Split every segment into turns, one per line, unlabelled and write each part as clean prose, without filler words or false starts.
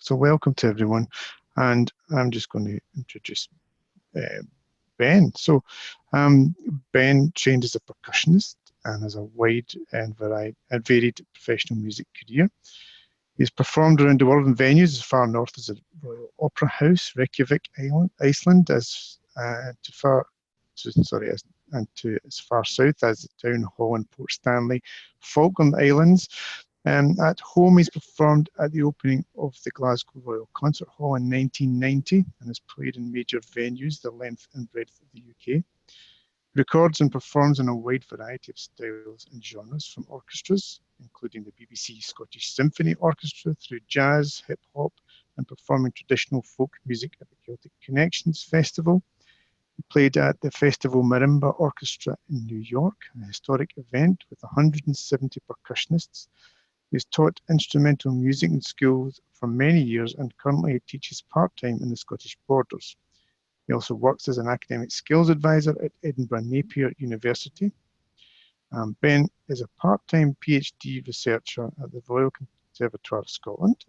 So welcome to everyone, and I'm just going to introduce Ben. So Ben trained as a percussionist and has a wide and varied professional music career. He's performed around the world in venues as far north as the Royal Opera House, Reykjavik, Iceland, as far south as the Town Hall in Port Stanley, Falkland Islands. At home, he's performed at the opening of the Glasgow Royal Concert Hall in 1990 and has played in major venues the length and breadth of the UK. He records and performs in a wide variety of styles and genres, from orchestras, including the BBC Scottish Symphony Orchestra, through jazz, hip-hop, and performing traditional folk music at the Celtic Connections Festival. He played at the Festival Marimba Orchestra in New York, a historic event with 170 percussionists. He's taught instrumental music in schools for many years and currently teaches part-time in the Scottish Borders. He also works as an academic skills advisor at Edinburgh Napier University. Ben is a part-time PhD researcher at the Royal Conservatoire of Scotland.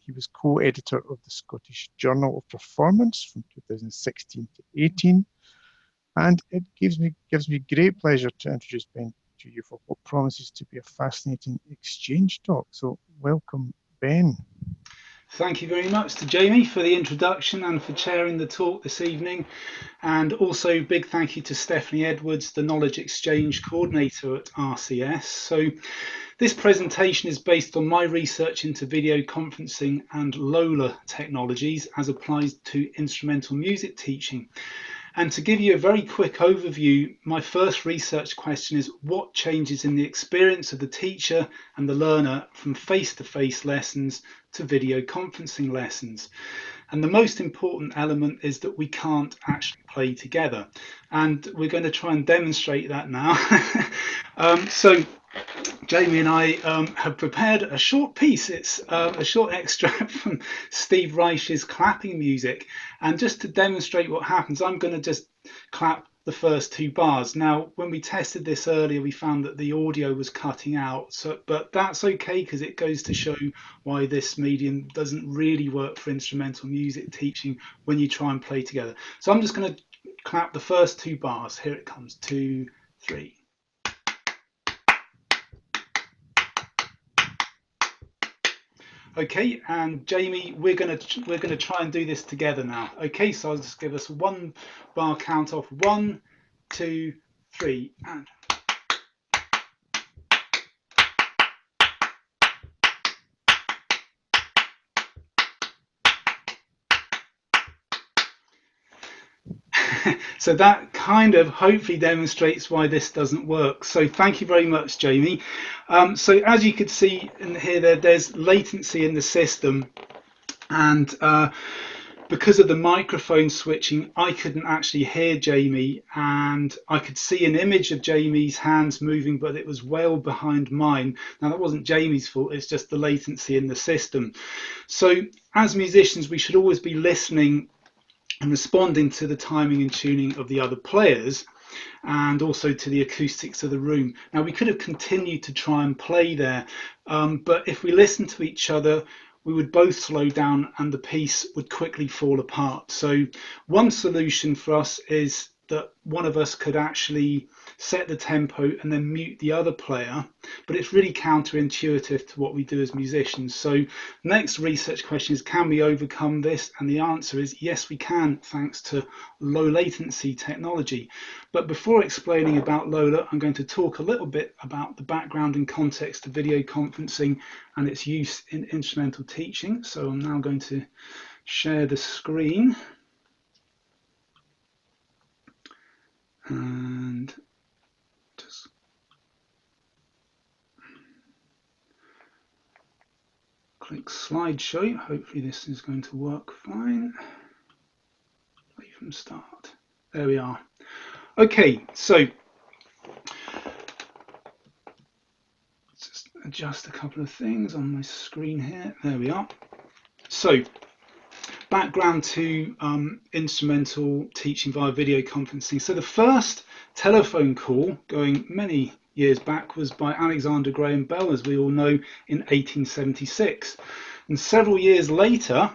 He was co-editor of the Scottish Journal of Performance from 2016 to 18. And it gives me great pleasure to introduce Ben to you for what promises to be a fascinating exchange talk. So welcome, Ben.
Thank you very much to Jamie for the introduction and for chairing the talk this evening. And also big thank you to Stephanie Edwards, the Knowledge Exchange Coordinator at RCS. So this presentation is based on my research into video conferencing and LoLa technologies as applied to instrumental music teaching. And to give you a very quick overview, my first research question is what changes in the experience of the teacher and the learner from face-to-face lessons to video conferencing lessons? And the most important element is that we can't actually play together. And we're going to try and demonstrate that now. So Jamie and I have prepared a short piece. It's a short extract from Steve Reich's clapping music. And just to demonstrate what happens, I'm going to just clap the first two bars. Now, when we tested this earlier, we found that the audio was cutting out. But that's okay, because it goes to show why this medium doesn't really work for instrumental music teaching when you try and play together. So I'm just going to clap the first two bars. Here it comes. 2, 3. Okay, and Jamie, we're gonna try and do this together now. Okay, so I'll just give us 1 bar count off. 1, 2, 3, and. So that kind of hopefully demonstrates why this doesn't work. So thank you very much, Jamie. So as you could see in here, there's latency in the system, and because of the microphone switching, I couldn't actually hear Jamie, and I could see an image of Jamie's hands moving, but it was well behind mine. Now, that wasn't Jamie's fault, it's just the latency in the system. So as musicians, we should always be listening and responding to the timing and tuning of the other players, and also to the acoustics of the room. Now, we could have continued to try and play there, but if we listened to each other, we would both slow down and the piece would quickly fall apart. So one solution for us is that one of us could actually set the tempo and then mute the other player, but it's really counterintuitive to what we do as musicians. So next research question is, can we overcome this? And the answer is yes, we can, thanks to low latency technology. But before explaining about LoLa, I'm going to talk a little bit about the background and context of video conferencing and its use in instrumental teaching. So I'm now going to share the screen. And just click slideshow. Hopefully this is going to work fine. Play from start. There we are. Okay, so let's just adjust a couple of things on my screen here. There we are. So background to instrumental teaching via video conferencing. So the first telephone call, going many years back, was by Alexander Graham Bell, as we all know, in 1876. And several years later,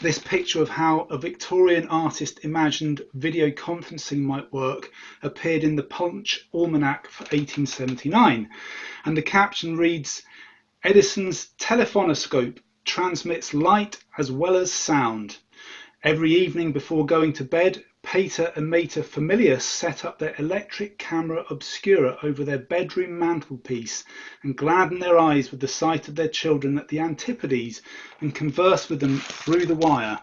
this picture of how a Victorian artist imagined video conferencing might work appeared in the Punch Almanac for 1879. And the caption reads, "Edison's telephonoscope transmits light as well as sound. Every evening before going to bed, Pater and Mater Familius set up their electric camera obscura over their bedroom mantelpiece and gladden their eyes with the sight of their children at the Antipodes and converse with them through the wire."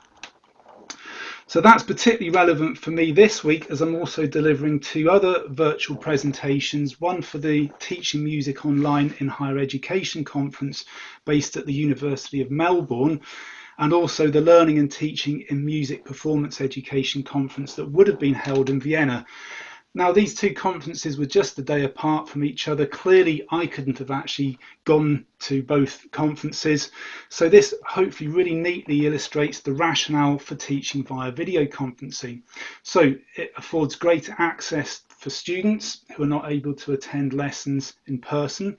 So that's particularly relevant for me this week, as I'm also delivering 2 other virtual presentations, one for the Teaching Music Online in Higher Education conference based at the University of Melbourne, and also the Learning and Teaching in Music Performance Education conference that would have been held in Vienna. Now, these 2 conferences were just a day apart from each other. Clearly, I couldn't have actually gone to both conferences. So this hopefully really neatly illustrates the rationale for teaching via video conferencing. So it affords greater access for students who are not able to attend lessons in person.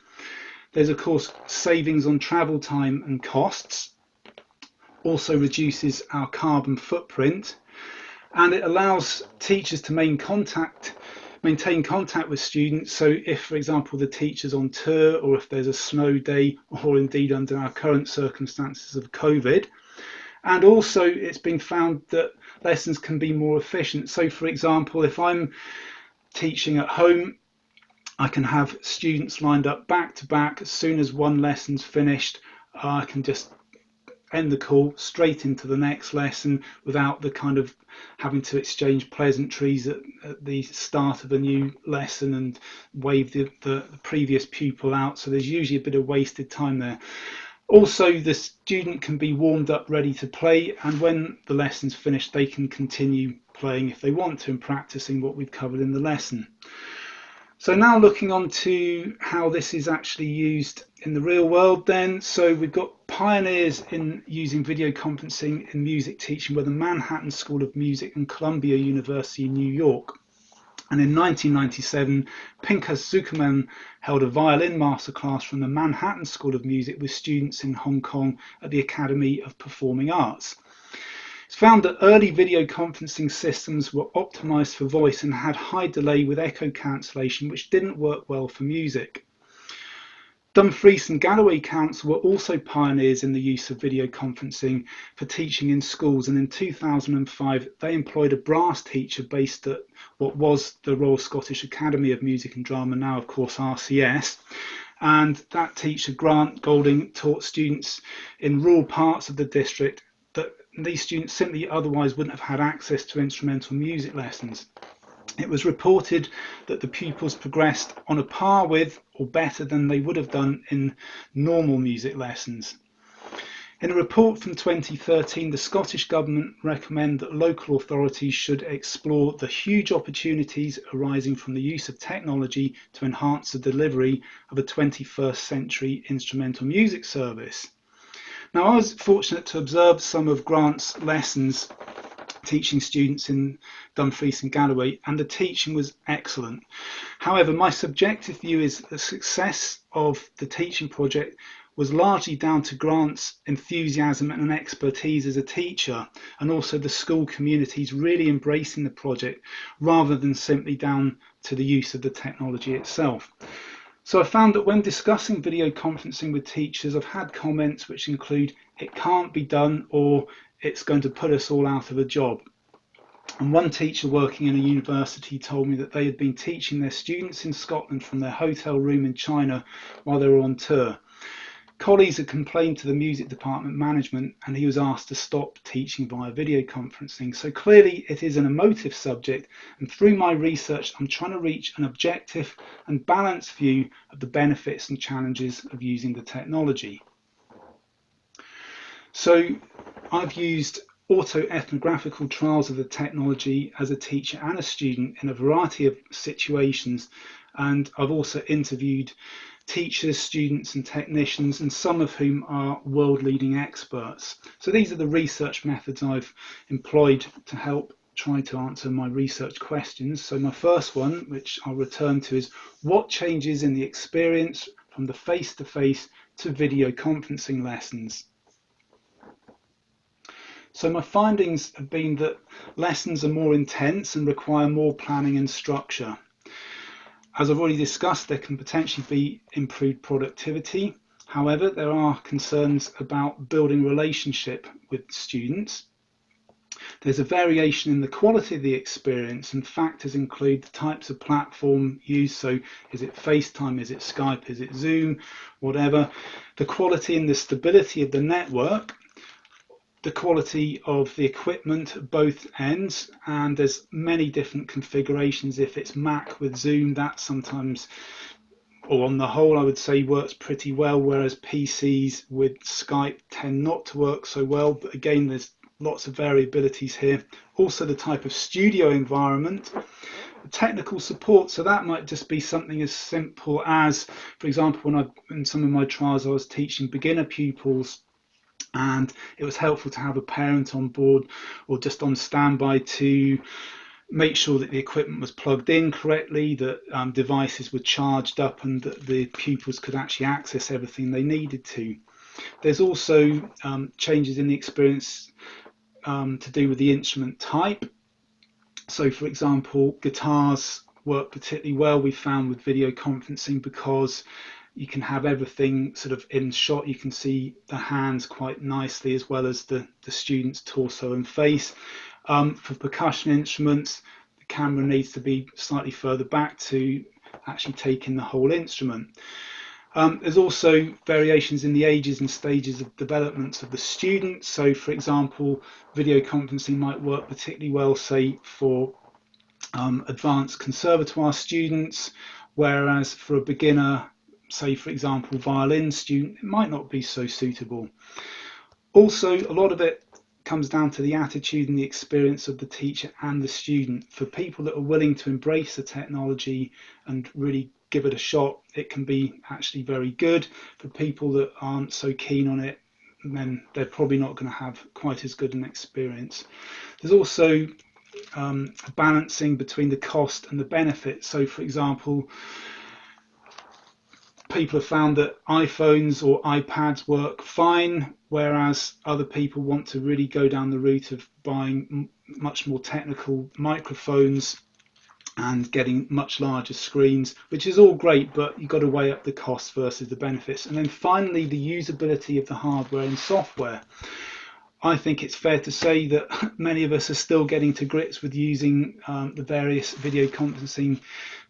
There's, of course, savings on travel time and costs. Also reduces our carbon footprint, and it allows teachers to maintain contact with students. So if, for example, the teacher's on tour, or if there's a snow day, or indeed under our current circumstances of COVID. And also it's been found that lessons can be more efficient. So for example, if I'm teaching at home, I can have students lined up back to back. As soon as one lesson's finished, I can just end the call straight into the next lesson without the kind of having to exchange pleasantries at the start of a new lesson and wave the previous pupil out. So there's usually a bit of wasted time there. Also, the student can be warmed up ready to play, and when the lesson's finished they can continue playing if they want to and practicing what we've covered in the lesson. So now looking on to how this is actually used in the real world then. So we've got pioneers in using video conferencing in music teaching were the Manhattan School of Music and Columbia University in New York. And in 1997, Pinchas Zuckerman held a violin masterclass from the Manhattan School of Music with students in Hong Kong at the Academy of Performing Arts. It's found that early video conferencing systems were optimized for voice and had high delay with echo cancellation, which didn't work well for music. Dumfries and Galloway Council were also pioneers in the use of video conferencing for teaching in schools, and in 2005 they employed a brass teacher based at what was the Royal Scottish Academy of Music and Drama, now of course RCS. And that teacher, Grant Golding, taught students in rural parts of the district that these students simply otherwise wouldn't have had access to instrumental music lessons. It was reported that the pupils progressed on a par with or better than they would have done in normal music lessons. In a report from 2013, the Scottish Government recommend that local authorities should explore the huge opportunities arising from the use of technology to enhance the delivery of a 21st century instrumental music service. Now, I was fortunate to observe some of Grant's lessons teaching students in Dumfries and Galloway, and the teaching was excellent. However, my subjective view is that the success of the teaching project was largely down to Grant's enthusiasm and expertise as a teacher, and also the school communities really embracing the project rather than simply down to the use of the technology itself. So I found that when discussing video conferencing with teachers, I've had comments which include "it can't be done" or "it's going to put us all out of a job." And one teacher working in a university told me that they had been teaching their students in Scotland from their hotel room in China while they were on tour. Colleagues had complained to the music department management, and he was asked to stop teaching via video conferencing. So clearly it is an emotive subject, and through my research I'm trying to reach an objective and balanced view of the benefits and challenges of using the technology. So I've used autoethnographical trials of the technology as a teacher and a student in a variety of situations, and I've also interviewed teachers, students and technicians, and some of whom are world-leading experts. So these are the research methods I've employed to help try to answer my research questions. So my first one, which I'll return to, is what changes in the experience from the face-to-face to video conferencing lessons? So my findings have been that lessons are more intense and require more planning and structure. As I've already discussed, there can potentially be improved productivity. However, there are concerns about building relationship with students. There's a variation in the quality of the experience, and factors include the types of platform used. So is it FaceTime, is it Skype, is it Zoom, whatever. The quality and the stability of the network, the quality of the equipment at both ends, and there's many different configurations. If it's Mac with Zoom, that sometimes, or on the whole, I would say works pretty well, whereas PCs with Skype tend not to work so well. But again, there's lots of variabilities here. Also the type of studio environment, technical support, so that might just be something as simple as, for example, in some of my trials I was teaching beginner pupils, and it was helpful to have a parent on board or just on standby to make sure that the equipment was plugged in correctly, that devices were charged up, and that the pupils could actually access everything they needed to. There's also changes in the experience to do with the instrument type. So for example, guitars work particularly well, we found, with video conferencing, because you can have everything sort of in shot. You can see the hands quite nicely, as well as the student's torso and face. For percussion instruments, the camera needs to be slightly further back to actually take in the whole instrument. There's also variations in the ages and stages of development of the student. So for example, video conferencing might work particularly well, say, for advanced conservatoire students, whereas for a beginner, say for example violin student, it might not be so suitable. Also, a lot of it comes down to the attitude and the experience of the teacher and the student. For people that are willing to embrace the technology and really give it a shot, it can be actually very good. For people that aren't so keen on it, then they're probably not going to have quite as good an experience. There's also a balancing between the cost and the benefit. So for example, people have found that iPhones or iPads work fine, whereas other people want to really go down the route of buying much more technical microphones and getting much larger screens, which is all great, but you've got to weigh up the costs versus the benefits. And then finally, the usability of the hardware and software. I think it's fair to say that many of us are still getting to grips with using the various video conferencing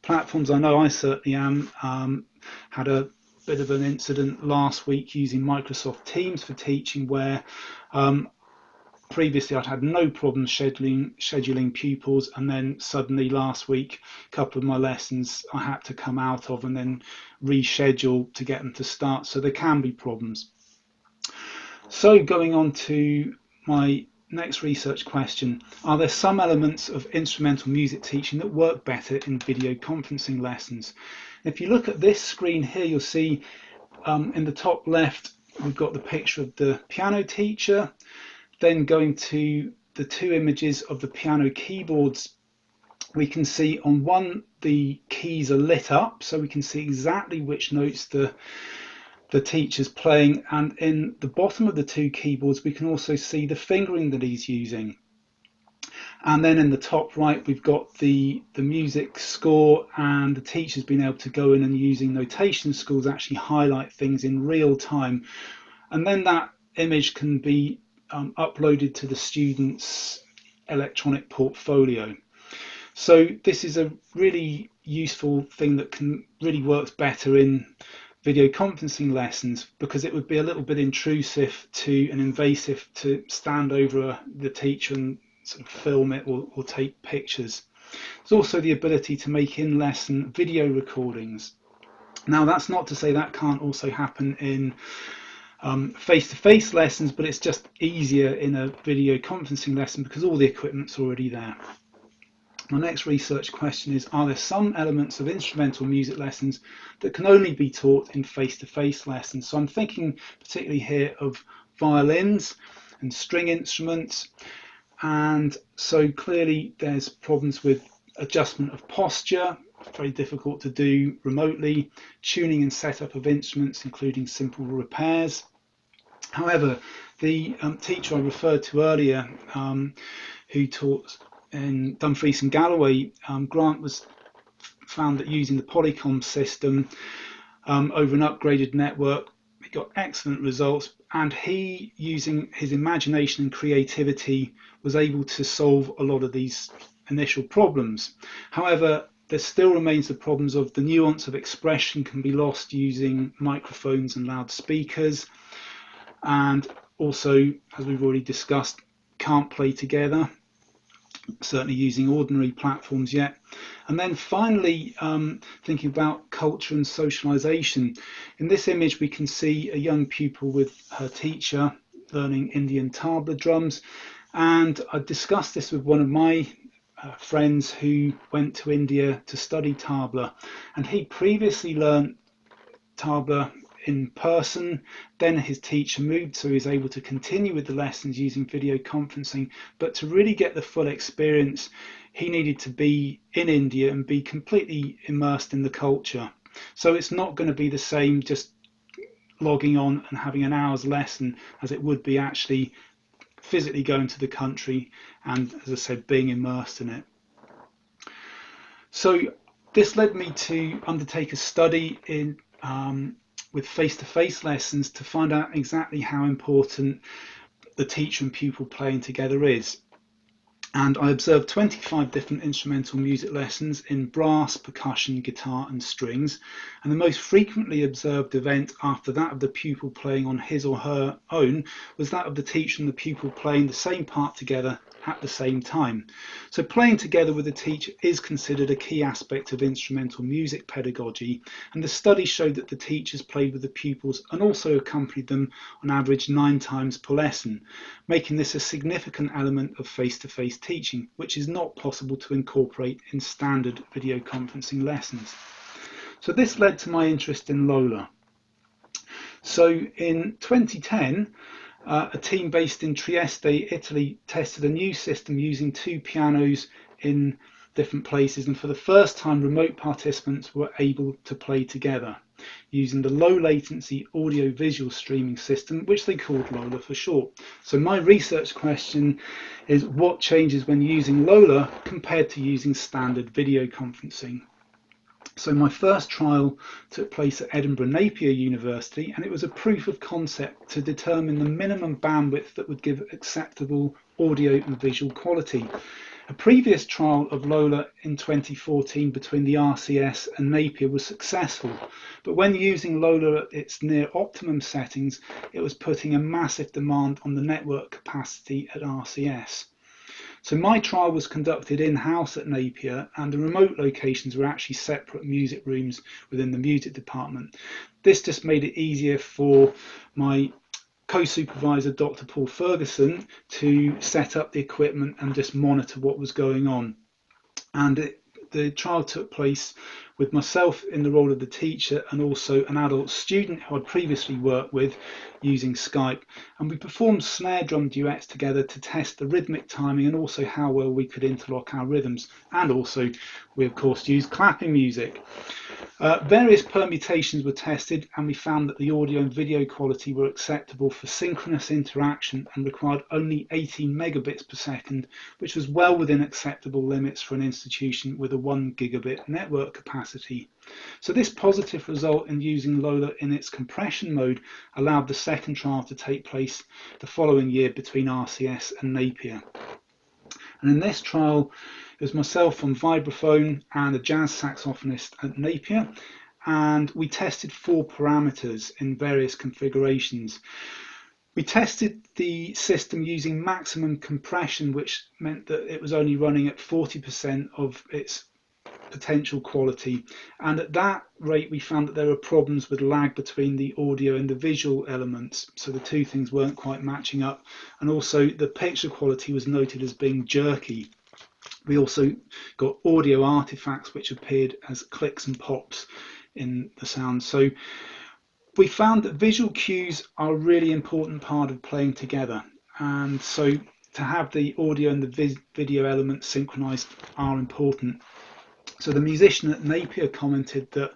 platforms. I know I certainly am. Had a bit of an incident last week using Microsoft Teams for teaching, where previously I'd had no problem scheduling pupils, and then suddenly last week a couple of my lessons I had to come out of and then reschedule to get them to start. So there can be problems. So going on to my next research question, are there some elements of instrumental music teaching that work better in video conferencing lessons? If you look at this screen here, you'll see in the top left we've got the picture of the piano teacher. Then going to the two images of the piano keyboards, we can see on one the keys are lit up, so we can see exactly which notes the teacher's playing, and in the bottom of the two keyboards we can also see the fingering that he's using. And then in the top right we've got the music score, and the teacher's been able to go in and, using notation schools, actually highlight things in real time, and then that image can be uploaded to the student's electronic portfolio. So this is a really useful thing that can really works better in video conferencing lessons, because it would be a little bit intrusive and invasive to stand over the teacher and sort of film it or take pictures. There's also the ability to make in-lesson video recordings. Now that's not to say that can't also happen in face-to-face lessons, but it's just easier in a video conferencing lesson because all the equipment's already there. My next research question is, are there some elements of instrumental music lessons that can only be taught in face-to-face lessons? So I'm thinking particularly here of violins and string instruments, and so clearly there's problems with adjustment of posture, very difficult to do remotely, tuning and setup of instruments including simple repairs, However, the teacher I referred to earlier, who taught in Dumfries and Galloway, Grant, found that using the Polycom system over an upgraded network, he got excellent results, and he, using his imagination and creativity, was able to solve a lot of these initial problems. However, there still remains the problems of the nuance of expression can be lost using microphones and loudspeakers, and also, as we've already discussed, can't play together, certainly using ordinary platforms yet. And then finally, thinking about culture and socialization. In this image, we can see a young pupil with her teacher learning Indian tabla drums. And I discussed this with one of my friends who went to India to study tabla. And he previously learned tabla in person, then his teacher moved, so he was able to continue with the lessons using video conferencing. But to really get the full experience, he needed to be in India and be completely immersed in the culture. So it's not going to be the same just logging on and having an hour's lesson as it would be actually physically going to the country and, as I said, being immersed in it. So this led me to undertake a study in with face-to-face lessons to find out exactly how important the teacher and pupil playing together is. And I observed 25 different instrumental music lessons in brass, percussion, guitar and strings. And the most frequently observed event after that of the pupil playing on his or her own was that of the teacher and the pupil playing the same part together at the same time. So playing together with a teacher is considered a key aspect of instrumental music pedagogy, and the study showed that the teachers played with the pupils and also accompanied them on average 9 times per lesson, making this a significant element of face-to-face teaching, which is not possible to incorporate in standard video conferencing lessons. So this led to my interest in LoLa. So in 2010, a team based in Trieste, Italy, tested a new system using 2 pianos in different places, and for the first time remote participants were able to play together using the low latency audio-visual streaming system, which they called LoLa for short. So my research question is, what changes when using LoLa compared to using standard video conferencing? So my first trial took place at Edinburgh Napier University, and it was a proof of concept to determine the minimum bandwidth that would give acceptable audio and visual quality. A previous trial of LoLa in 2014 between the RCS and Napier was successful, but when using LoLa at its near optimum settings, it was putting a massive demand on the network capacity at RCS. So my trial was conducted in-house at Napier, and the remote locations were actually separate music rooms within the music department. This just made it easier for my co-supervisor, Dr. Paul Ferguson, to set up the equipment and just monitor what was going on. And the trial took place with myself in the role of the teacher and also an adult student who I'd previously worked with using Skype, and we performed snare drum duets together to test the rhythmic timing and also how well we could interlock our rhythms, and also we of course used clapping music. Various permutations were tested, and we found that the audio and video quality were acceptable for synchronous interaction and required only 18 megabits per second, which was well within acceptable limits for an institution with a 1 gigabit network capacity. So this positive result in using LoLa in its compression mode allowed the second trial to take place the following year between RCS and Napier. And in this trial, it was myself on vibraphone and a jazz saxophonist at Napier, and we tested 4 parameters in various configurations. We tested the system using maximum compression, which meant that it was only running at 40% of its potential quality, and at that rate we found that there were problems with lag between the audio and the visual elements, so the two things weren't quite matching up, and also the picture quality was noted as being jerky. We also got audio artifacts which appeared as clicks and pops in the sound. So we found that visual cues are a really important part of playing together, and so to have the audio and the video elements synchronized are important. So the musician at Napier commented that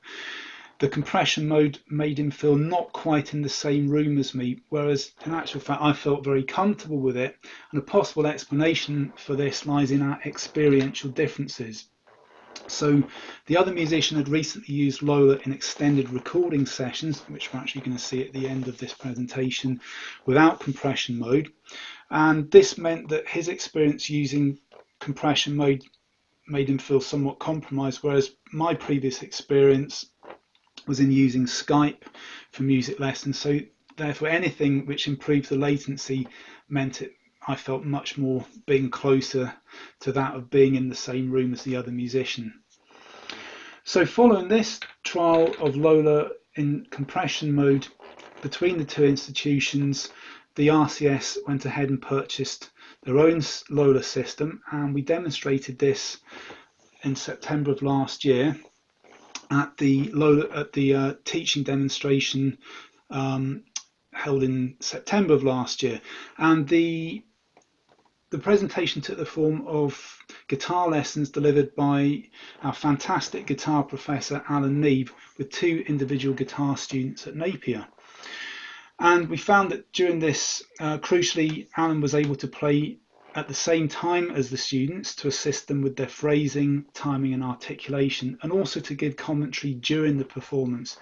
the compression mode made him feel not quite in the same room as me, whereas in actual fact I felt very comfortable with it, and a possible explanation for this lies in our experiential differences. So the other musician had recently used LoLa in extended recording sessions, which we're actually going to see at the end of this presentation, without compression mode, and this meant that his experience using compression mode made him feel somewhat compromised, whereas my previous experience was in using Skype for music lessons. So therefore anything which improved the latency meant I felt much more being closer to that of being in the same room as the other musician. So following this trial of LoLa in compression mode between the two institutions, the RCS went ahead and purchased their own LoLa system, and we demonstrated this in September of last year at the teaching demonstration held in September of last year. And the presentation took the form of guitar lessons delivered by our fantastic guitar professor Alan Neave with 2 individual guitar students at Napier. And we found that during this, crucially, Alan was able to play at the same time as the students to assist them with their phrasing, timing and articulation, and also to give commentary during the performance.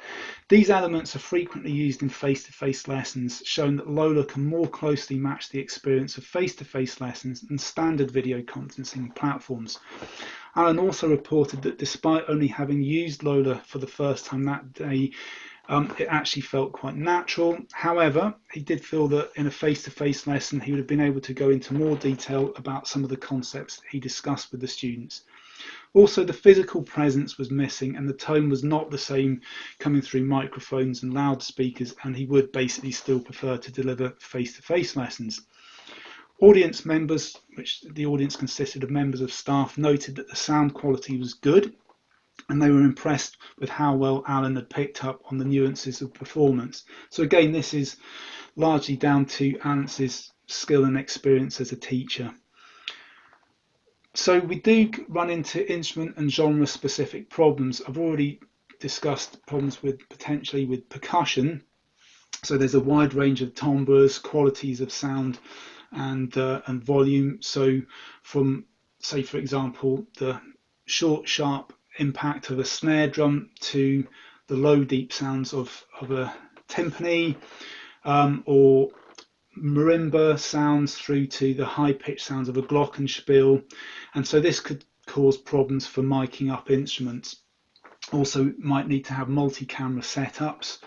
These elements are frequently used in face-to-face lessons, showing that LoLa can more closely match the experience of face-to-face lessons than standard video conferencing platforms. Alan also reported that despite only having used LoLa for the first time that day, it actually felt quite natural. However, he did feel that in a face-to-face lesson he would have been able to go into more detail about some of the concepts that he discussed with the students. Also, the physical presence was missing and the tone was not the same coming through microphones and loudspeakers, and he would basically still prefer to deliver face-to-face lessons. Audience members, which the audience consisted of members of staff, noted that the sound quality was good, and they were impressed with how well Alan had picked up on the nuances of performance. So again, this is largely down to Alan's skill and experience as a teacher. So we do run into instrument and genre specific problems. I've already discussed problems with potentially with percussion. So there's a wide range of timbres, qualities of sound and volume. So from, say for example, the short, sharp impact of a snare drum to the low deep sounds of a timpani, or marimba sounds through to the high pitched sounds of a glockenspiel, and so this could cause problems for miking up instruments. Also might need to have multi-camera setups,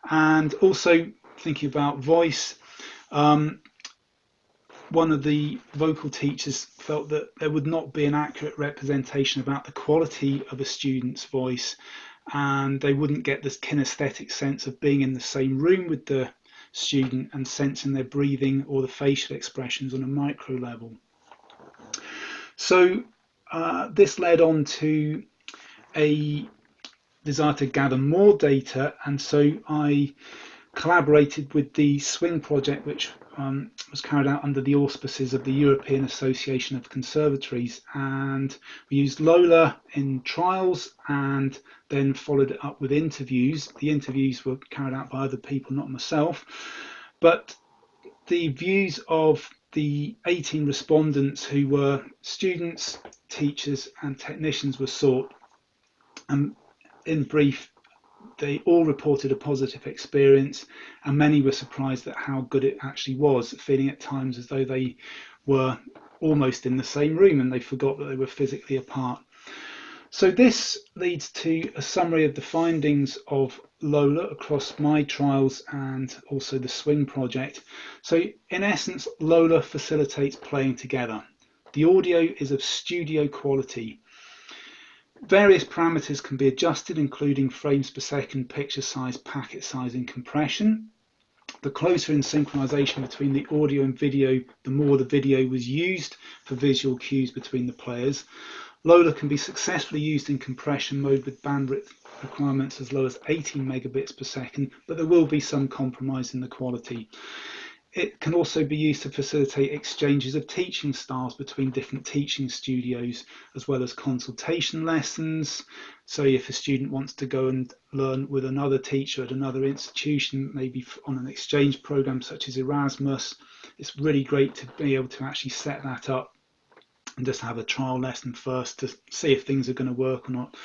and also thinking about voice, one of the vocal teachers felt that there would not be an accurate representation about the quality of a student's voice, and they wouldn't get this kinesthetic sense of being in the same room with the student and sensing their breathing or the facial expressions on a micro level. So this led on to a desire to gather more data, and so I collaborated with the Swing project, which was carried out under the auspices of the European Association of Conservatories, and we used LoLa in trials and then followed it up with interviews. The interviews were carried out by other people, not myself, but the views of the 18 respondents who were students, teachers and technicians were sought, and in brief, they all reported a positive experience, and many were surprised at how good it actually was, feeling at times as though they were almost in the same room and they forgot that they were physically apart. So this leads to a summary of the findings of LoLa across my trials and also the Swing project. So in essence, LoLa facilitates playing together. The audio is of studio quality. Various parameters can be adjusted, including frames per second, picture size, packet size and compression. The closer in synchronization between the audio and video, the more the video was used for visual cues between the players. LoLa can be successfully used in compression mode with bandwidth requirements as low as 18 megabits per second, but there will be some compromise in the quality. It can also be used to facilitate exchanges of teaching styles between different teaching studios, as well as consultation lessons. So if a student wants to go and learn with another teacher at another institution, maybe on an exchange program such as Erasmus, it's really great to be able to actually set that up and just have a trial lesson first to see if things are going to work or not.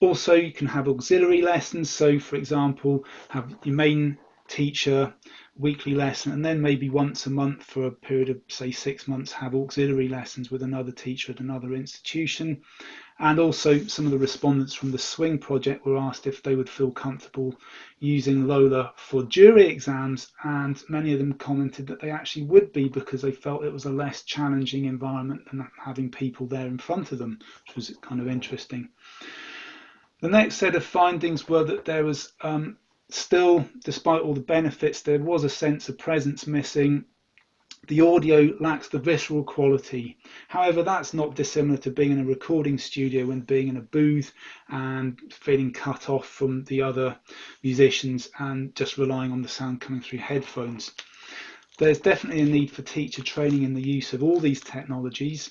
Also, you can have auxiliary lessons. So, for example, have your main teacher weekly lesson, and then maybe once a month for a period of, say, 6 months, have auxiliary lessons with another teacher at another institution. And also, some of the respondents from the Swing project were asked if they would feel comfortable using LoLa for jury exams, and many of them commented that they actually would be, because they felt it was a less challenging environment than having people there in front of them, which was kind of interesting. The next set of findings were that there was still, despite all the benefits, there was a sense of presence missing. The audio lacks the visceral quality. However, that's not dissimilar to being in a recording studio and being in a booth and feeling cut off from the other musicians and just relying on the sound coming through headphones. There's definitely a need for teacher training in the use of all these technologies.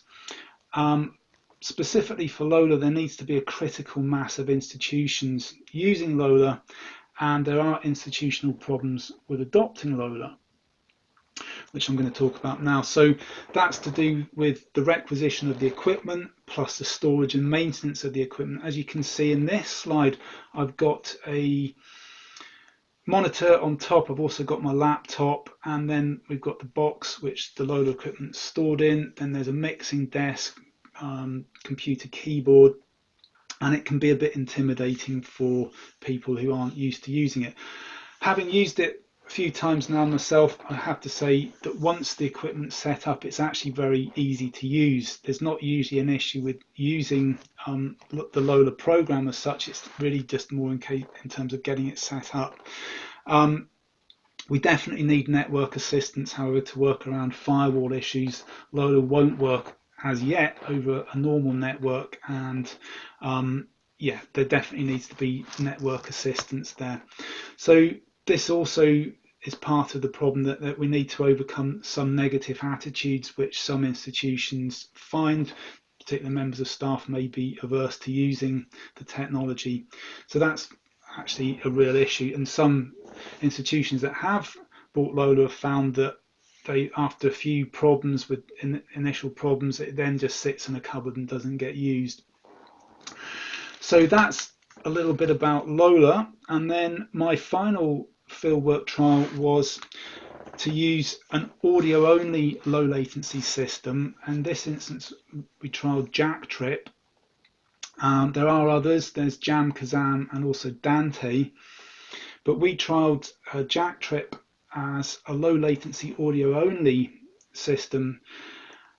Specifically for LoLa, there needs to be a critical mass of institutions using LoLa, and there are institutional problems with adopting LoLa, which I'm going to talk about now. So that's to do with the requisition of the equipment, plus the storage and maintenance of the equipment. As you can see in this slide, I've got a monitor on top. I've also got my laptop, and then we've got the box which the LoLa equipment is stored in. Then there's a mixing desk, computer keyboard, and it can be a bit intimidating for people who aren't used to using it. Having used it a few times now myself, I have to say that once the equipment's set up, it's actually very easy to use. There's not usually an issue with using the LoLa program as such. It's really just more in terms of getting it set up. We definitely need network assistance, however, to work around firewall issues. LoLa won't work as yet over a normal network, and yeah, there definitely needs to be network assistance there. So this also is part of the problem, that we need to overcome some negative attitudes which some institutions find. Particular members of staff may be averse to using the technology. So that's actually a real issue, and some institutions that have bought LoLa have found that they, after a few problems with initial problems, it then just sits in a cupboard and doesn't get used. So that's a little bit about LoLa. And then my final fieldwork trial was to use an audio only low latency system. In this instance, we trialed Jacktrip. There are others, there's Jam Kazam and also Dante, but we trialed Jacktrip as a low latency audio only system,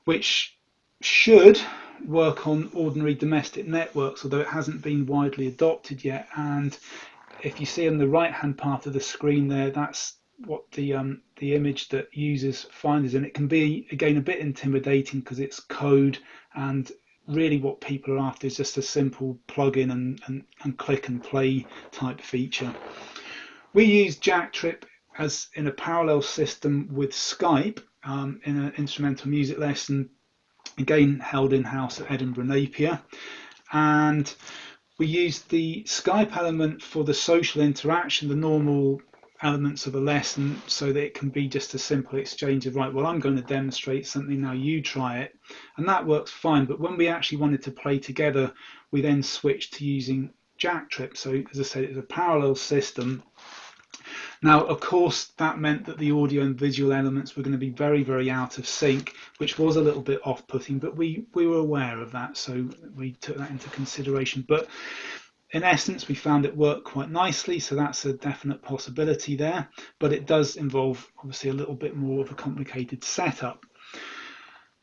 which should work on ordinary domestic networks, although it hasn't been widely adopted yet. And if you see on the right hand part of the screen there, that's what the image that users find is, and it can be again a bit intimidating because it's code, and really what people are after is just a simple plug-in and click and play type feature. We use Jacktrip as in a parallel system with Skype in an instrumental music lesson, again held in-house at Edinburgh Napier, and we used the Skype element for the social interaction, the normal elements of a lesson, so that it can be just a simple exchange of, right, well, I'm going to demonstrate something, now you try it, and that works fine. But when we actually wanted to play together, we then switched to using Jacktrip. So as I said, it's a parallel system. Now, of course, that meant that the audio and visual elements were going to be very, very out of sync, which was a little bit off-putting, but we were aware of that, so we took that into consideration. But in essence, we found it worked quite nicely, so that's a definite possibility there, but it does involve obviously a little bit more of a complicated setup.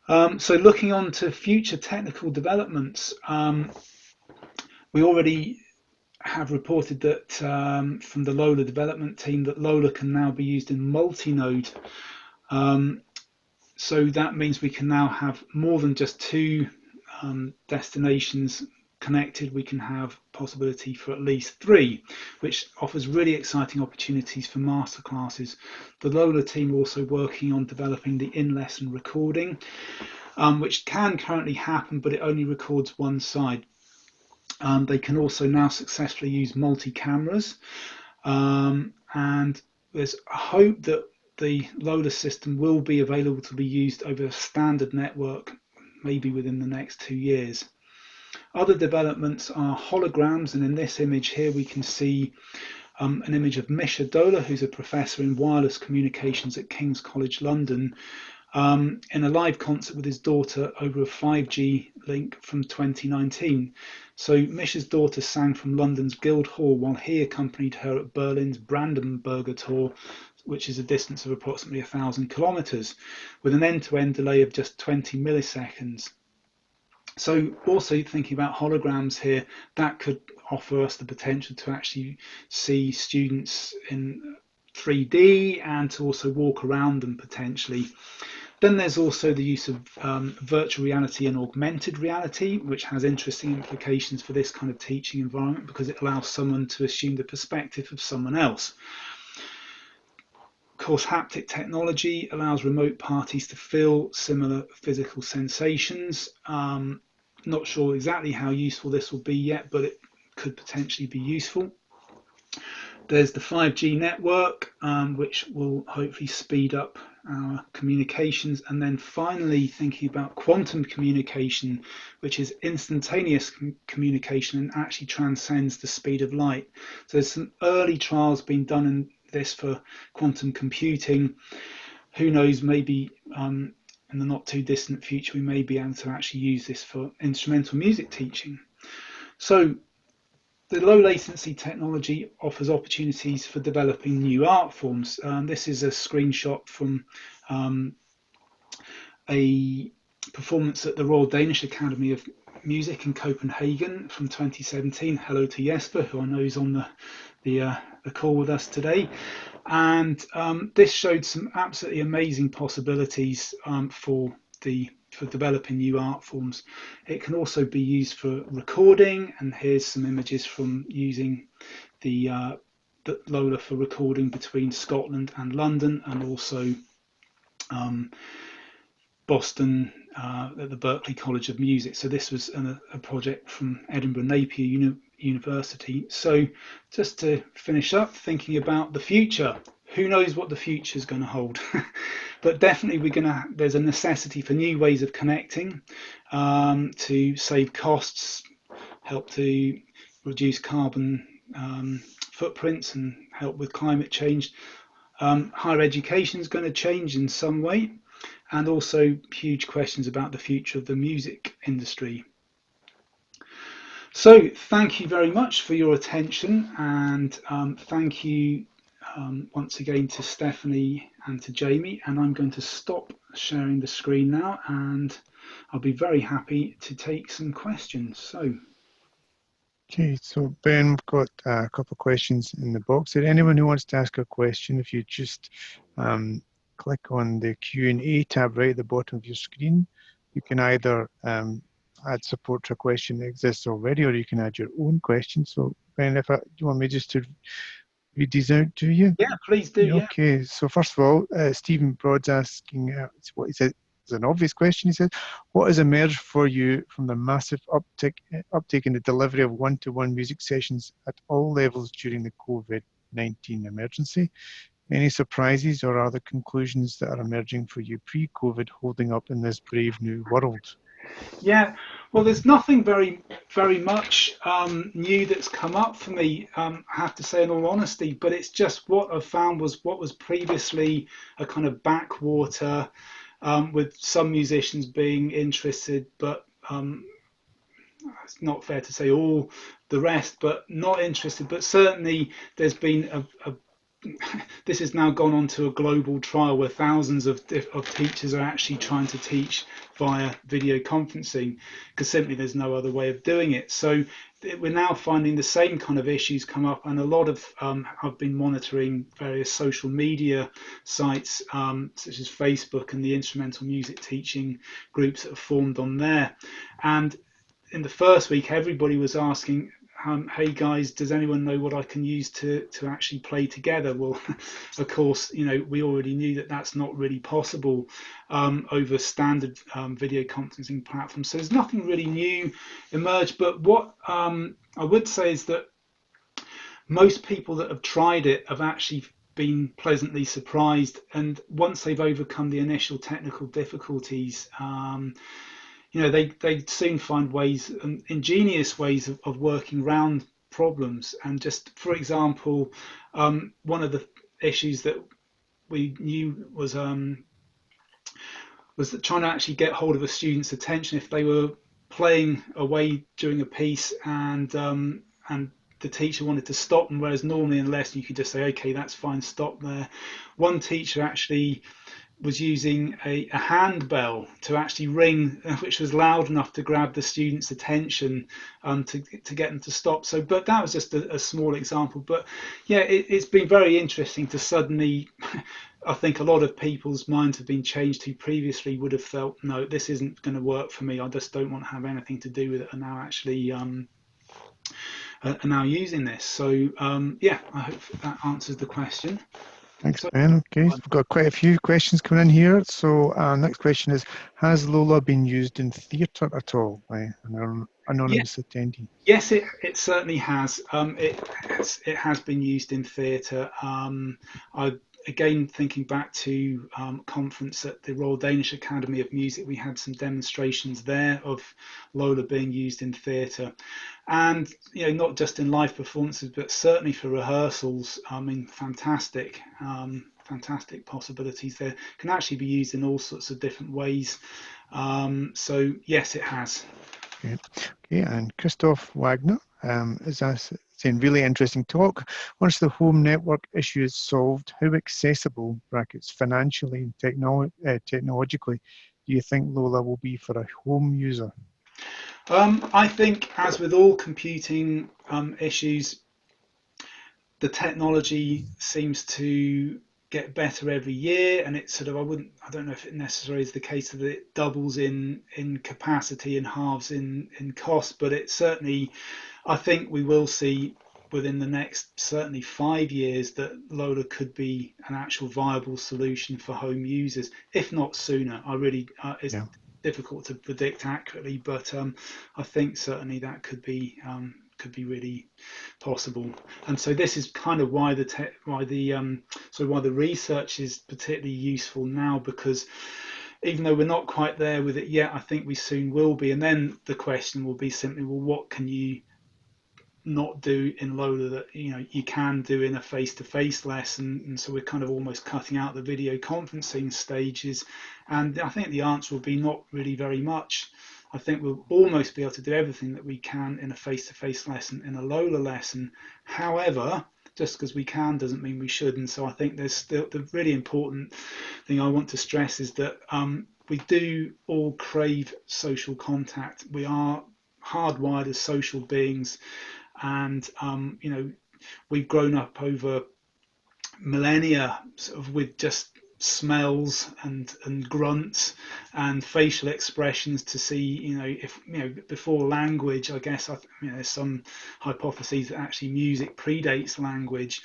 So looking on to future technical developments, we already have reported that from the LoLa development team that LoLa can now be used in multi-node. So that means we can now have more than just two destinations connected, we can have possibility for at least 3, which offers really exciting opportunities for masterclasses. The LoLa team are also working on developing the in-lesson recording, which can currently happen, but it only records one side. They can also now successfully use multi-cameras, and there's a hope that the LoLa system will be available to be used over a standard network, maybe within the next 2 years. Other developments are holograms, and in this image here we can see an image of Misha Dola, who's a professor in wireless communications at King's College London, in a live concert with his daughter over a 5G link from 2019. So Misha's daughter sang from London's Guildhall while he accompanied her at Berlin's Brandenburger Tor, which is a distance of approximately 1,000 kilometers, with an end-to-end delay of just 20 milliseconds. So also thinking about holograms here, that could offer us the potential to actually see students in 3D and to also walk around them potentially. Then there's also the use of virtual reality and augmented reality, which has interesting implications for this kind of teaching environment because it allows someone to assume the perspective of someone else. Of course, haptic technology allows remote parties to feel similar physical sensations. Not sure exactly how useful this will be yet, but it could potentially be useful. There's the 5G network, which will hopefully speed up our communications. And then finally, thinking about quantum communication, which is instantaneous communication and actually transcends the speed of light. So there's some early trials being done in this for quantum computing. Who knows, maybe in the not too distant future, we may be able to actually use this for instrumental music teaching. So the low latency technology offers opportunities for developing new art forms. This is a screenshot from a performance at the Royal Danish Academy of Music in Copenhagen from 2017. Hello to Jesper, who I know is on the call with us today. And this showed some absolutely amazing possibilities for developing new art forms. It can also be used for recording, and here's some images from using the LoLa for recording between Scotland and London, and also Boston at the Berklee College of Music. So this was a project from Edinburgh Napier University. So just to finish up, thinking about the future, who knows what the future is going to hold? But definitely there's a necessity for new ways of connecting to save costs, help to reduce carbon footprints and help with climate change. Higher education is going to change in some way, and also huge questions about the future of the music industry. So thank you very much for your attention, and thank you once again to Stephanie and to Jamie. And I'm going to stop sharing the screen now, and I'll be very happy to take some questions.
Okay, so Ben, we've got a couple of questions in the box. Is there anyone who wants to ask a question? If you just click on the Q&A tab right at the bottom of your screen, you can either add support to a question that exists already, or you can add your own question. So Ben, do you want me just to read these out to you?
Yeah, please do. Yeah.
Okay, so first of all, Stephen Broad's asking what he said. It's an obvious question. He said, what has emerged for you from the massive uptake in the delivery of one-to-one music sessions at all levels during the COVID-19 emergency? Any surprises or other conclusions that are emerging for you pre-COVID holding up in this brave new world?
Yeah, well, there's nothing very much new that's come up for me, I have to say, in all honesty, but it's just what I've found was what was previously a kind of backwater, with some musicians being interested, but it's not fair to say all the rest, but not interested. But certainly there's been this has now gone on to a global trial where thousands of teachers are actually trying to teach via video conferencing, because simply there's no other way of doing it. So we're now finding the same kind of issues come up, and a lot of I've been monitoring various social media sites such as Facebook and the instrumental music teaching groups that have formed on there, and in the first week, everybody was asking, hey guys, does anyone know what I can use to actually play together? Well, of course, we already knew that that's not really possible over standard video conferencing platforms. So there's nothing really new emerged. But what I would say is that most people that have tried it have actually been pleasantly surprised. And once they've overcome the initial technical difficulties, they soon find ways, ingenious ways of working around problems. And just for example, one of the issues that we knew was trying to actually get hold of a student's attention if they were playing away during a piece and the teacher wanted to stop them, whereas normally in a lesson you could just say, okay, that's fine, stop there. One teacher actually was using a handbell to actually ring, which was loud enough to grab the student's attention to get them to stop. So, but that was just a small example. But yeah, it's been very interesting to suddenly, I think a lot of people's minds have been changed who previously would have felt, no, this isn't going to work for me. I just don't want to have anything to do with it, and now actually are now using this. So yeah, I hope that answers the question.
Thanks, Ben. Okay, we've got quite a few questions coming in here. So next question is, has LoLa been used in theatre at all by an anonymous attendee?
Yes, it certainly has. It has been used in theatre. Again, thinking back to conference at the Royal Danish Academy of Music, we had some demonstrations there of LoLa being used in theatre, and not just in live performances, but certainly for rehearsals. I mean, fantastic possibilities there. Can actually be used in all sorts of different ways. So yes, it has.
Okay, and Christoph Wagner is saying, really interesting talk. Once the home network issue is solved, how accessible, brackets, financially and technologically, do you think LoLa will be for a home user?
I think, as with all computing issues, the technology seems to get better every year, and it's sort of, I don't know if it necessarily is the case that it doubles in capacity and halves in cost, but it certainly, I think we will see within the next certainly 5 years that LoLa could be an actual viable solution for home users, if not sooner. It's difficult to predict accurately, but I think certainly that could be really possible. And so this is kind of why the research is particularly useful now, because even though we're not quite there with it yet, I think we soon will be. And then the question will be simply, well, what can you not do in LoLa that you can do in a face-to-face lesson? And so we're kind of almost cutting out the video conferencing stages, and I think the answer will be not really very much. I think we'll almost be able to do everything that we can in a face-to-face lesson in a LoLa lesson. However, just because we can doesn't mean we should. And so I think there's still the really important thing I want to stress is that we do all crave social contact. We are hardwired as social beings, and we've grown up over millennia sort of with just smells and grunts and facial expressions to see, if before language. I guess there's some hypotheses that actually music predates language,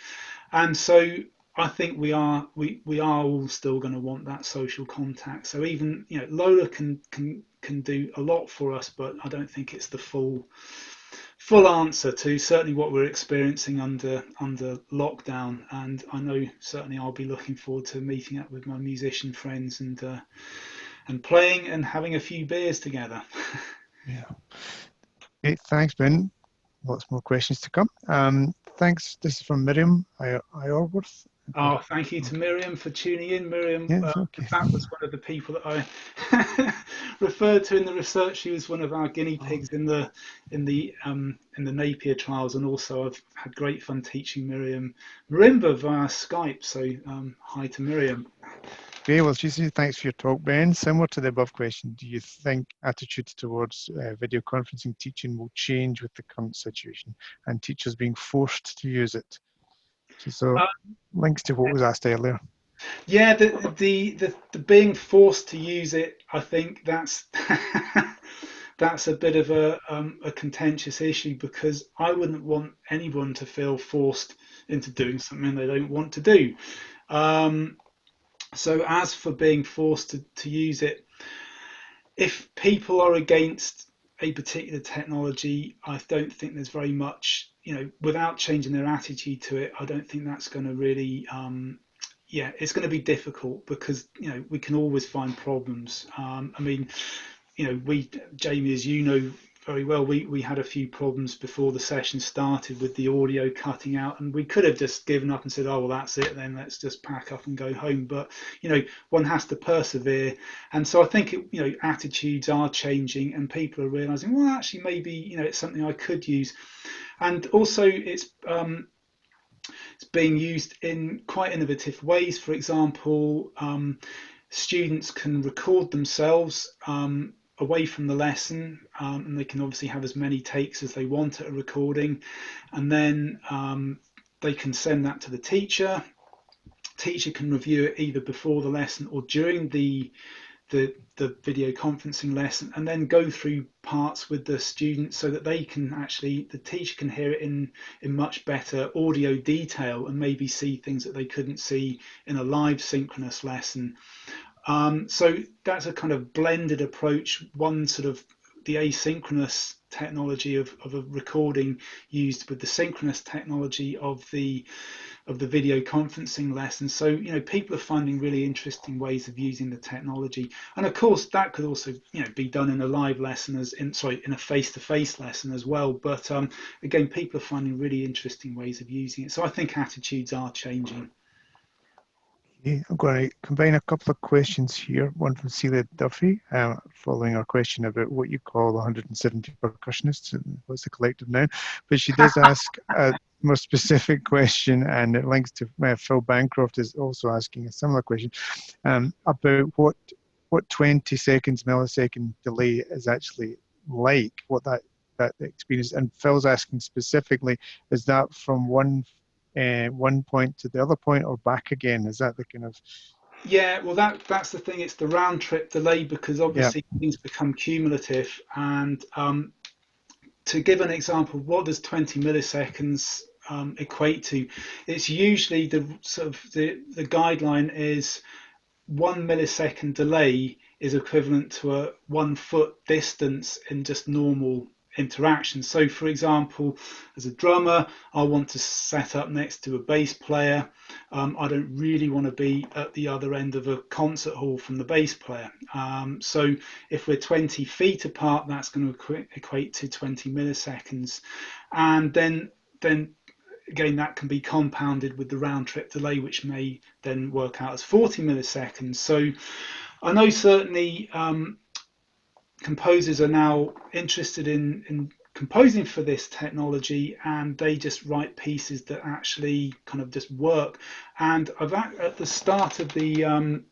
and so I think we are all still going to want that social contact. So even LoLa can do a lot for us, but I don't think it's the full answer to certainly what we're experiencing under lockdown. And I know certainly I'll be looking forward to meeting up with my musician friends and playing and having a few beers together.
Yeah. Okay, thanks, Ben. Lots more questions to come. Thanks. This is from Miriam Iorworth.
Oh, thank you to Miriam for tuning in. Miriam,
yes, okay.
That was one of the people that I referred to in the research. She was one of our guinea pigs in the Napier trials, and also I've had great fun teaching Miriam marimba via Skype. So hi to Miriam.
Okay, well, she says, thanks for your talk, Ben. Similar to the above question, do you think attitudes towards video conferencing teaching will change with the current situation and teachers being forced to use it? So links to what was asked earlier.
Yeah, the being forced to use it, I think that's that's a bit of a contentious issue, because I wouldn't want anyone to feel forced into doing something they don't want to do. So as for being forced to use it, if people are against a particular technology, I don't think there's very much, without changing their attitude to it, I don't think that's going to really, it's going to be difficult, because, we can always find problems. I mean, Jamie, as you know very well, we had a few problems before the session started with the audio cutting out, and we could have just given up and said, oh, well, that's it, then let's just pack up and go home. But, one has to persevere. And so I think, attitudes are changing, and people are realizing, well, actually, maybe, it's something I could use. And also it's being used in quite innovative ways. For example, students can record themselves away from the lesson, and they can obviously have as many takes as they want at a recording, and then they can send that to the teacher. Teacher can review it either before the lesson or during the video conferencing lesson, and then go through parts with the students so that they can actually, the teacher can hear it in much better audio detail, and maybe see things that they couldn't see in a live synchronous lesson. So that's a kind of blended approach, one sort of the asynchronous technology of a recording used with the synchronous technology of the video conferencing lesson. So, people are finding really interesting ways of using the technology. And of course, that could also, be done in a live lesson, in a face-to-face lesson as well. But again, people are finding really interesting ways of using it. So I think attitudes are changing.
I'm going to combine a couple of questions here. One from Celia Duffy, following our question about what you call 170 percussionists and what's the collective noun. But she does ask a more specific question, and it links to Phil Bancroft is also asking a similar question about what 20 seconds, millisecond delay is actually like, what that experience. And Phil's asking specifically, is that from one point to the other point or back again? Is that the kind of...
Yeah, well, that's the thing. It's the round trip delay, because obviously things become cumulative. And to give an example, what does 20 milliseconds equate to? It's usually the guideline is 1 millisecond delay is equivalent to a 1 foot distance in just normal interaction. So for example, as a drummer, I want to set up next to a bass player. I don't really want to be at the other end of a concert hall from the bass player. So if we're 20 feet apart, that's going to equate to 20 milliseconds. And then again, that can be compounded with the round trip delay, which may then work out as 40 milliseconds. So I know certainly composers are now interested in composing for this technology, and they just write pieces that actually kind of just work. And at the start of the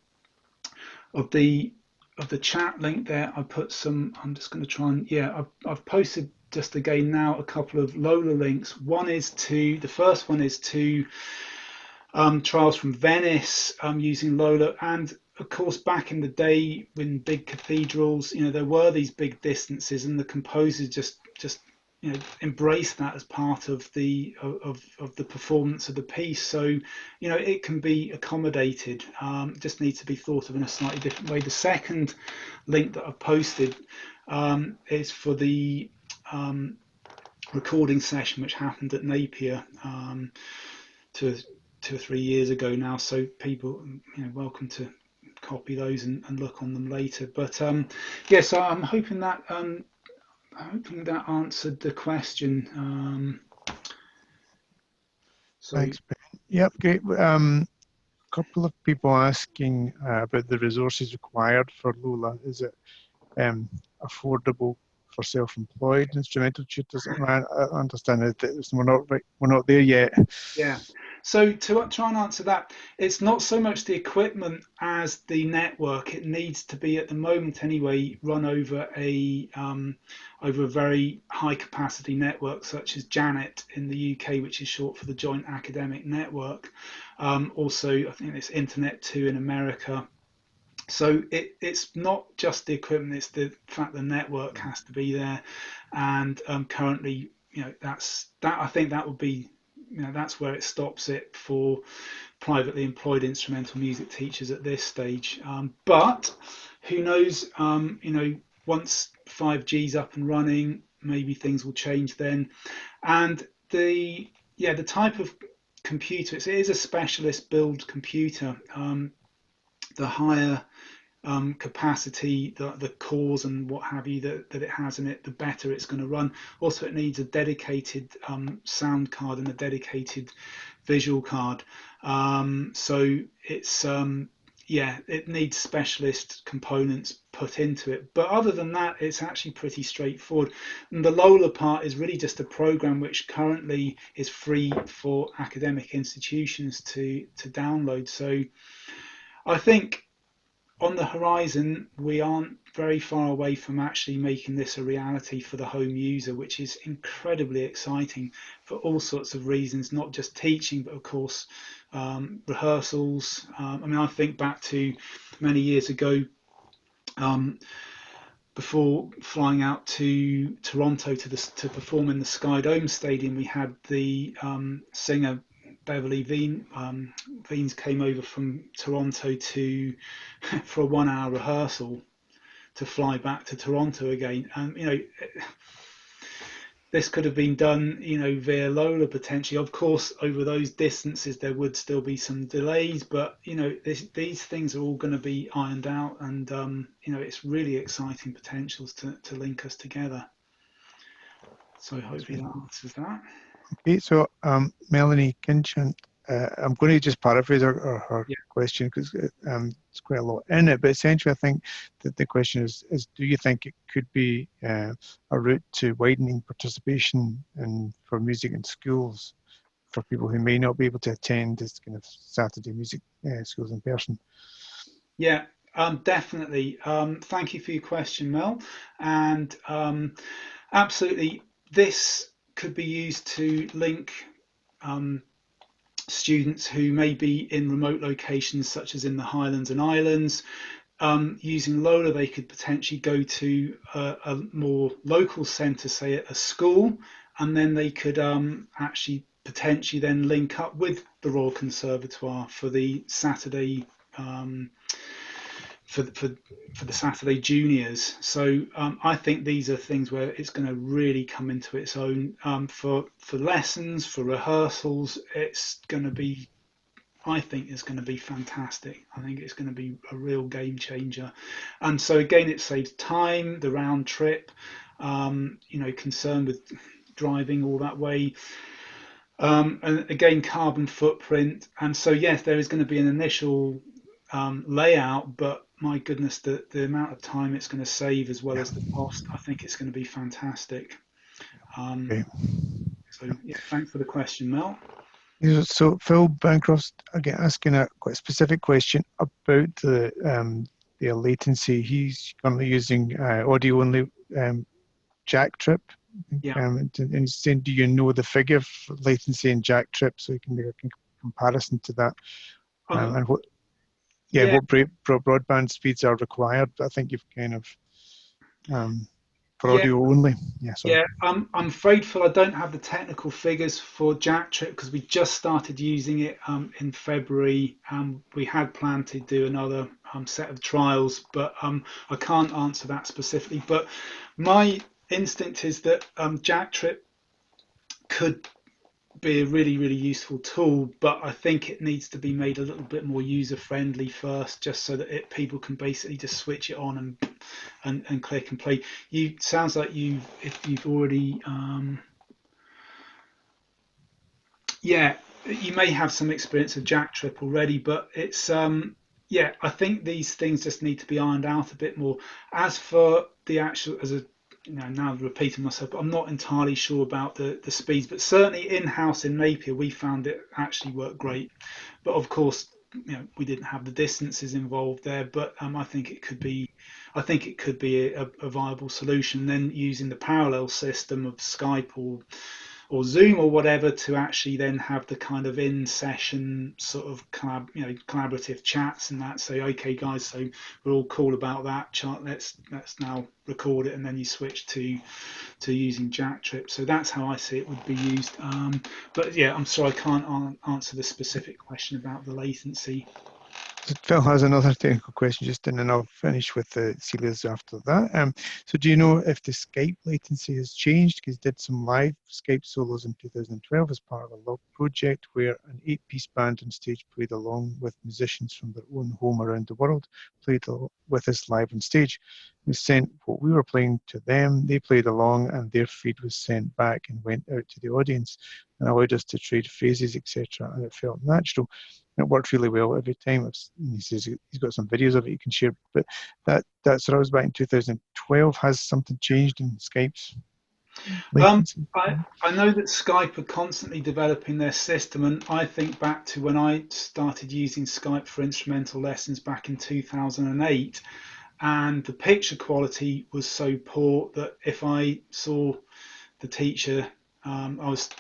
chat link there, I put some, I'm just going to try and, I've posted just again now a couple of LoLa links. The first one is to trials from Venice using LoLa. And of course, back in the day when big cathedrals, there were these big distances, and the composers just embrace that as part of the performance of the piece. So it can be accommodated. Just needs to be thought of in a slightly different way. The second link that I've posted is for the recording session which happened at Napier 2 or 3 years ago now. So people, welcome to copy those and look on them later. But so I'm hoping that answered the question.
Thanks, Ben. Yep, great. A couple of people asking about the resources required for LoLa. Is it affordable for self-employed instrumental tutors? I understand that we're not there yet.
Yeah. So to try and answer that, it's not so much the equipment as the network. It needs to be, at the moment anyway, run over a very high capacity network such as JANET in the UK, which is short for the Joint Academic Network. Also, I think it's Internet 2 in America. So it's not just the equipment; it's the fact the network has to be there. And currently, I think that would be, that's where it stops it for privately employed instrumental music teachers at this stage. But who knows? Once 5G's up and running, maybe things will change then. And the type of computer, it is a specialist build computer. The higher capacity, the cores and what have you that it has in it, the better it's going to run. Also, it needs a dedicated sound card and a dedicated visual card. So it's it needs specialist components put into it. But other than that, it's actually pretty straightforward. And the LoLa part is really just a program which currently is free for academic institutions to download. So I think on the horizon, we aren't very far away from actually making this a reality for the home user, which is incredibly exciting for all sorts of reasons, not just teaching, but of course, rehearsals. I think back to many years ago, before flying out to Toronto to perform in the Sky Dome Stadium, we had the singer Beverly Veens came over from Toronto to for a 1 hour rehearsal to fly back to Toronto again. And this could have been done, via LoLa potentially. Of course, over those distances there would still be some delays, but these things are all going to be ironed out, and it's really exciting potentials to link us together. So hopefully that answers that.
Okay, so Melanie Kinchant, I'm going to just paraphrase her question because it's quite a lot in it, but essentially I think that the question is do you think it could be a route to widening participation for music in schools for people who may not be able to attend this kind of Saturday music schools in person?
Yeah, definitely. Thank you for your question, Mel. And absolutely, this could be used to link students who may be in remote locations, such as in the Highlands and Islands. Using LoLa, they could potentially go to a more local centre, say at a school, and then they could actually potentially then link up with the Royal Conservatoire for the Saturday for the Saturday juniors. So I think these are things where it's going to really come into its own for lessons, for rehearsals. It's going to be, I think it's going to be fantastic. I think it's going to be a real game changer. And so again, it saves time, the round trip, concern with driving all that way. And again, carbon footprint. And so, yes, there is going to be an initial layout, but my goodness, the amount of time it's going to save as well as the cost, I think it's going to be fantastic.
Okay.
So, thanks for the question, Mel.
So Phil Bancroft's again asking a quite specific question about the latency. He's currently using audio only Jacktrip. And he's saying, do you know the figure for latency in Jacktrip so you can make a comparison to that? And what broadband speeds are required? I think you've kind of for audio only.
I'm afraid, Phil, I don't have the technical figures for Jacktrip because we just started using it in February. We had planned to do another set of trials, but I can't answer that specifically. But my instinct is that Jacktrip could be a really, really useful tool, but I think it needs to be made a little bit more user friendly first, just so that people can basically just switch it on and click and play. Sounds like if you've already you may have some experience of Jacktrip already, but it's I think these things just need to be ironed out a bit more. As for the actual, now repeating myself, but I'm not entirely sure about the speeds, but certainly in-house in Napier we found it actually worked great. But of course, we didn't have the distances involved there, but I think it could be a viable solution. Then using the parallel system of Skype or or Zoom or whatever, to actually then have the kind of in-session sort of collaborative chats and that. Say, okay, guys, so we're all cool about that. Let's now record it, and then you switch to using Jacktrip. So that's how I see it would be used. But yeah, I'm sorry, I can't answer the specific question about the latency.
Phil has another technical question just in, and I'll finish with Celia's after that. So do you know if the Skype latency has changed? Because did some live Skype solos in 2012 as part of a log project where an 8-piece band on stage played along with musicians from their own home around the world, played with us live on stage. We sent what we were playing to them, they played along, and their feed was sent back and went out to the audience and allowed us to trade phrases, etc. And it felt natural. It worked really well every time. He says he's got some videos of it you can share, but that sort of was back in 2012. Has something changed in Skype's latency?
I know that Skype are constantly developing their system, and I think back to when I started using Skype for instrumental lessons back in 2008, and the picture quality was so poor that if I saw the teacher, I was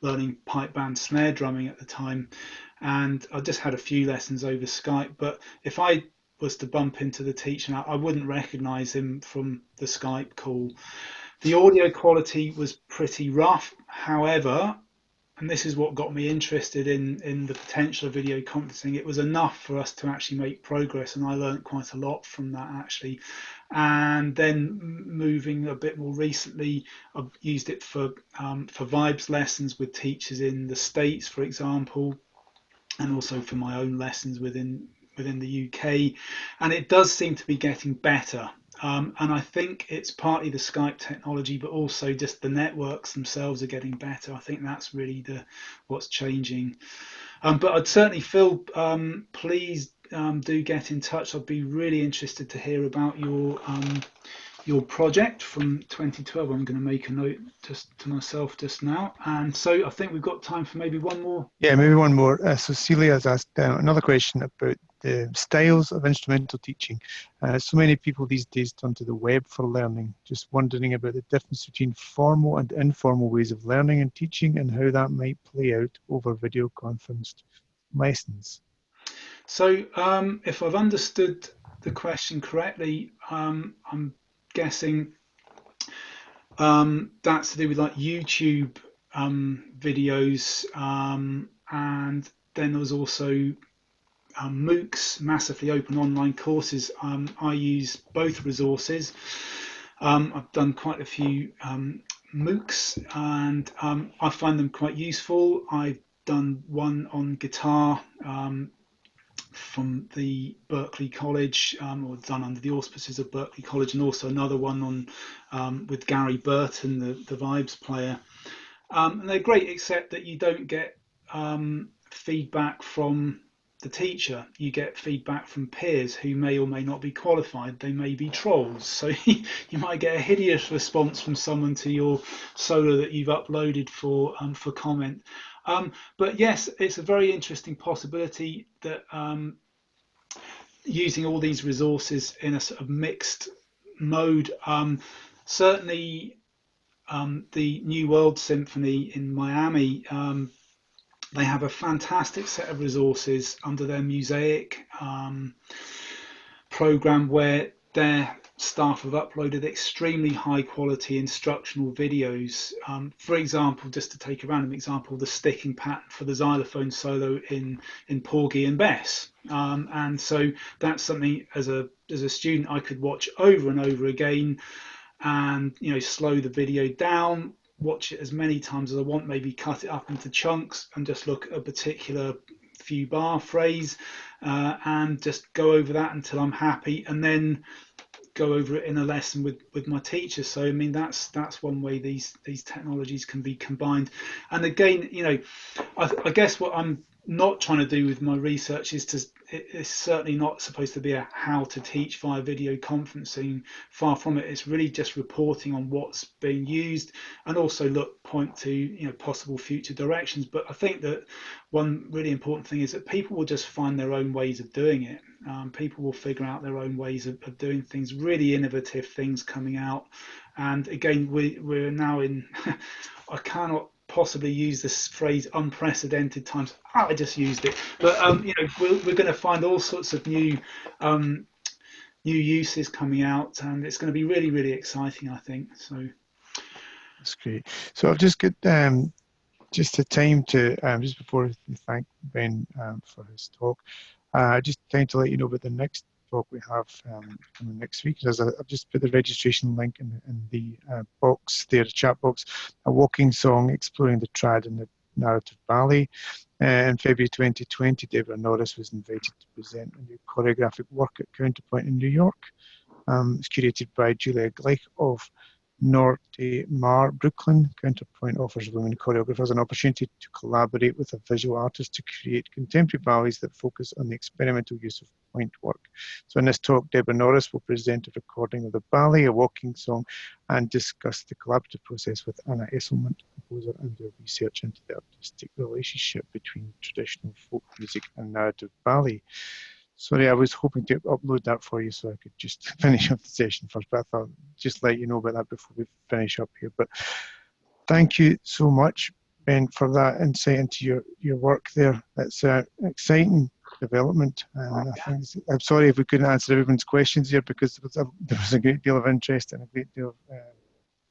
learning pipe band snare drumming at the time, and I just had a few lessons over Skype, but if I was to bump into the teacher now, I wouldn't recognize him from the Skype call. The audio quality was pretty rough. However, and this is what got me interested in the potential of video conferencing, it was enough for us to actually make progress, and I learned quite a lot from that actually. And then moving a bit more recently, I've used it for vibes lessons with teachers in the States, for example, and also for my own lessons within the UK, and it does seem to be getting better. And I think it's partly the Skype technology, but also just the networks themselves are getting better. I think that's really what's changing. But I'd certainly, Phil, please do get in touch. I'd be really interested to hear about your project from 2012. I'm going to make a note just to myself just now. And so I think we've got time for maybe one more.
Yeah, maybe one more. So Celia has asked another question about the styles of instrumental teaching. So many people these days turn to the web for learning. Just wondering about the difference between formal and informal ways of learning and teaching, and how that might play out over video conferenced lessons.
So if I've understood the question correctly, I'm guessing that's to do with like YouTube videos, and then there was also MOOCs, massively open online courses. I use both resources. I've done quite a few MOOCs, and I find them quite useful. I've done one on guitar from the Berkeley College, or done under the auspices of Berkeley College, and also another one on with Gary Burton, the Vibes player. And they're great, except that you don't get feedback from the teacher. You get feedback from peers who may or may not be qualified. They may be trolls. So you might get a hideous response from someone to your solo that you've uploaded for comment. But yes, it's a very interesting possibility that using all these resources in a sort of mixed mode. Certainly, the New World Symphony in Miami, they have a fantastic set of resources under their Mosaic program, where their staff have uploaded extremely high quality instructional videos. For example, just to take a random example, the sticking pattern for the xylophone solo in Porgy and Bess. And so that's something as a student I could watch over and over again, and slow the video down, watch it as many times as I want, maybe cut it up into chunks and just look at a particular few bar phrase, and just go over that until I'm happy, and then go over it in a lesson with my teacher. So I mean, that's one way these technologies can be combined. And again, I guess what I'm not trying to do with my research it's certainly not supposed to be a how to teach via video conferencing. Far from it. It's really just reporting on what's being used, and also point to possible future directions. But I think that one really important thing is that people will just find their own ways of doing it. People will figure out their own ways of doing things, really innovative things coming out. And again, we're now in I cannot possibly use this phrase unprecedented times. I just used it, but you know, we're going to find all sorts of new uses coming out, and it's going to be really, really exciting, I think. So
that's great. So I've just got just the time to just before we thank Ben for his talk, just time to let you know about the next talk we have coming next week. I've just put the registration link in the box there, the chat box. A walking song exploring the trad and the narrative ballet. In February 2020, Deborah Norris was invited to present a new choreographic work at Counterpoint in New York. It's curated by Julia Gleich of Norte Mar, Brooklyn. Counterpoint offers women choreographers an opportunity to collaborate with a visual artist to create contemporary ballets that focus on the experimental use of point work. So in this talk, Deborah Norris will present a recording of the ballet, a walking song, and discuss the collaborative process with Anna Esselman, composer, and their research into the artistic relationship between traditional folk music and narrative ballet. Sorry, I was hoping to upload that for you so I could just finish up the session first, but I thought I'd just let you know about that before we finish up here. But thank you so much, Ben, for that insight into your work there. That's an exciting development, and I think I'm sorry if we couldn't answer everyone's questions here, because there was a great deal of interest and a great deal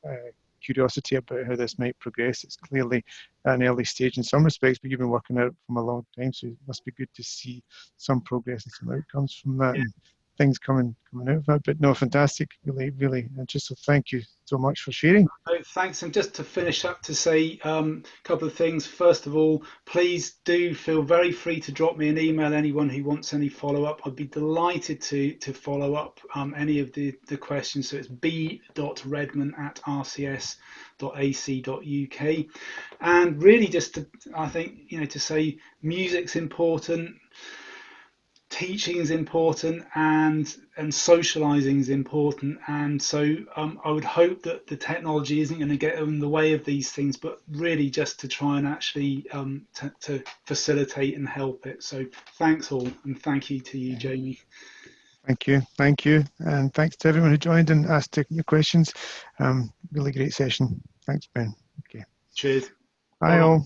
of curiosity about how this might progress. It's clearly at an early stage in some respects, but you've been working at it from a long time, so it must be good to see some progress and some outcomes from that, and things coming out of that. But no, fantastic, really, really interesting. So thank you so much for sharing.
Thanks. And just to finish up, to say a couple of things. First of all, please do feel very free to drop me an email, anyone who wants any follow-up. I'd be delighted to follow up any of the questions. So it's b.redman@rcs.ac.uk. And really just to, I think, you know, to say music's important, teaching is important, and socializing is important, and so I would hope that the technology isn't going to get in the way of these things, but really just to try and actually to facilitate and help it. So thanks all, and thank you to you, Jamie.
Thank you, and thanks to everyone who joined and asked your questions. Really great session. Thanks, Ben. Okay.
Cheers.
Bye all.